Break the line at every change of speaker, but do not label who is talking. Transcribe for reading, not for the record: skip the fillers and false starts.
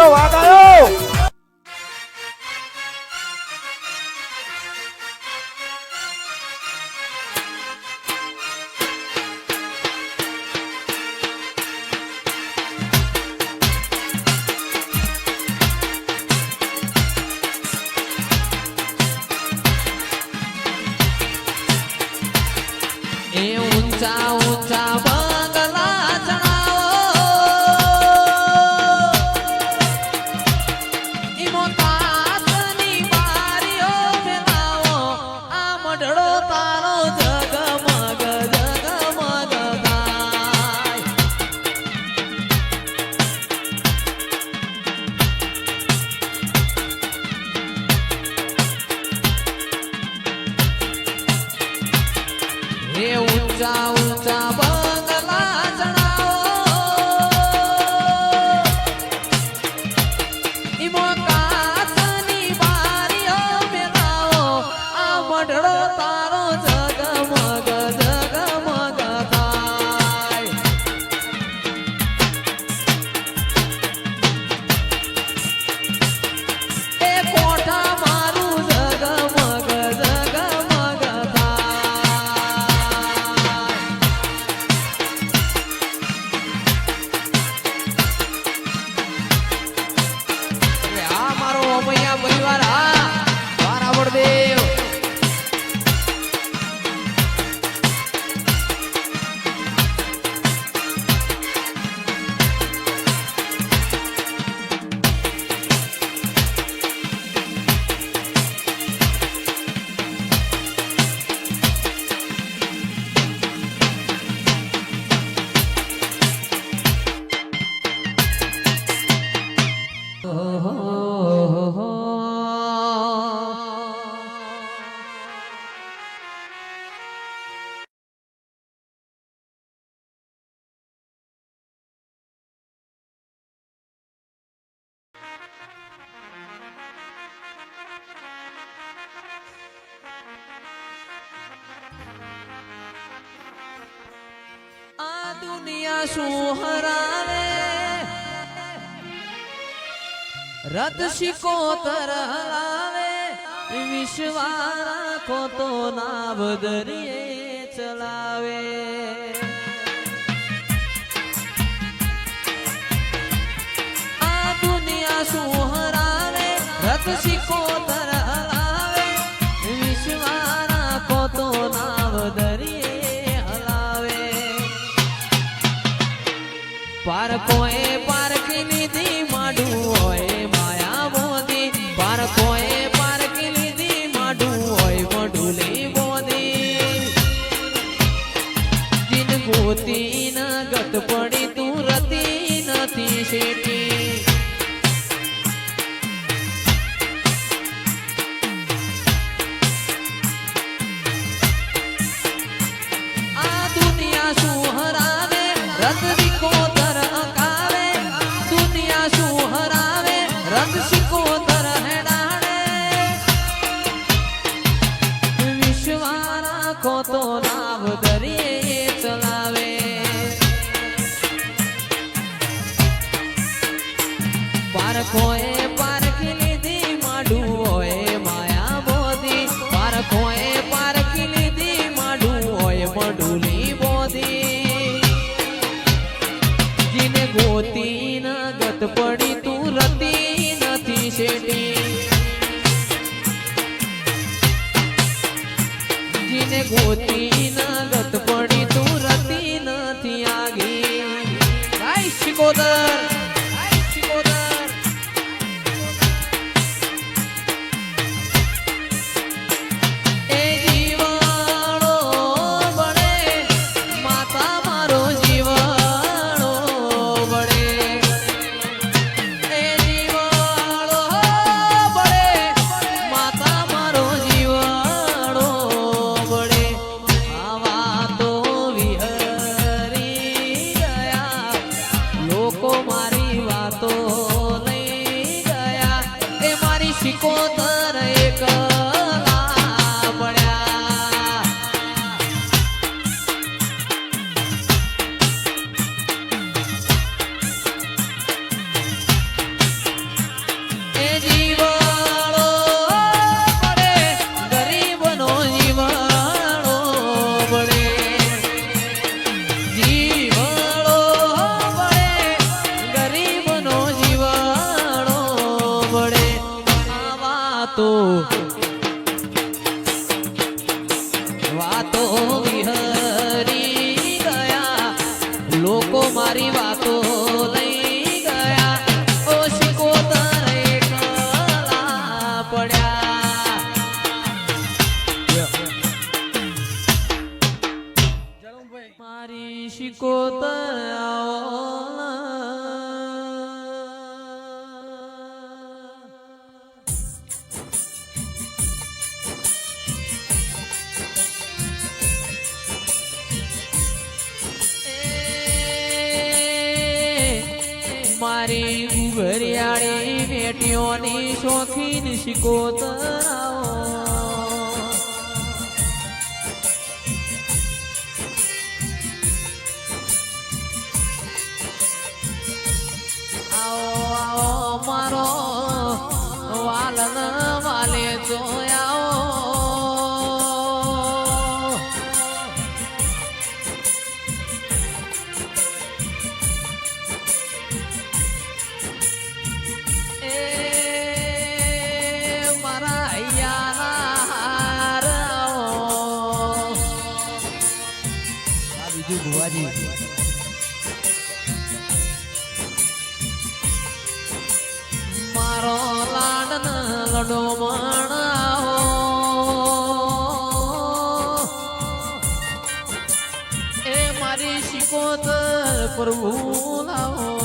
મારો વાઘ આવ્યો.
ઊંચા ઊંચા બંગલા ચણાવો ઈમો કાચની બારીઓ ફેલાવો આ મઢડો તારો જગમગ જગમગ થાય. હે ઊંચા ઊંચા બંગલા ચણાવો ઈમો કાચની બારીઓ ફેલાવો આ મઢડો તારો જગમગ જગમગ થાય. એ કોઠા મારું જગમગ જગમગ થાય. મારો અમૈયા પરિવાર હા મારા વડદેવ આ દુનિયા શું હરાવે રદ શિકોતર હલાવે વિશ્વા રાખો તો નાવ દરિયે ચલાવે. આ દુનિયા શું હરાવે રદ શિકોતર હલાવે વિશ્વા રાખો તો નાવ દરિયે હલાવે. પારકોએ પારકી લીધી માડું હોય માયા મોદી પારકોએ પારકી લીધી માડું હોય મડુલી મોદી જીન ગોતી ન ગત પડી તું રતી નથી શેઠી. આ દુનિયા શું હરાવે રત શિકોતર અકાવે દુનિયા શું હરાવે રત શિકોતર હેડાડે વિશ્વા રાખો તો નાવ દરિયે ચલાવે. પારખોએ પારખી લીધી માડું હોય માયા મોદી પારખોએ પારખી લીધી માડું હોય મડુલી મોદી જીને ગોતી ન ગત પડી તું રતી નથી શેઠી. જીને ગોતી ન ગત પડી તું રતી નથી આગી. ગાય શિકોતર મારે શિકોતર આવો મારી ઉઘરિયાળી બેટીઓની શોખીન શિકોતર આવો મારો વાલન વાલે જોયાઓ મારો લાડન લડો માણાઓ એ મારી શિકોતર પ્રભુ લાવો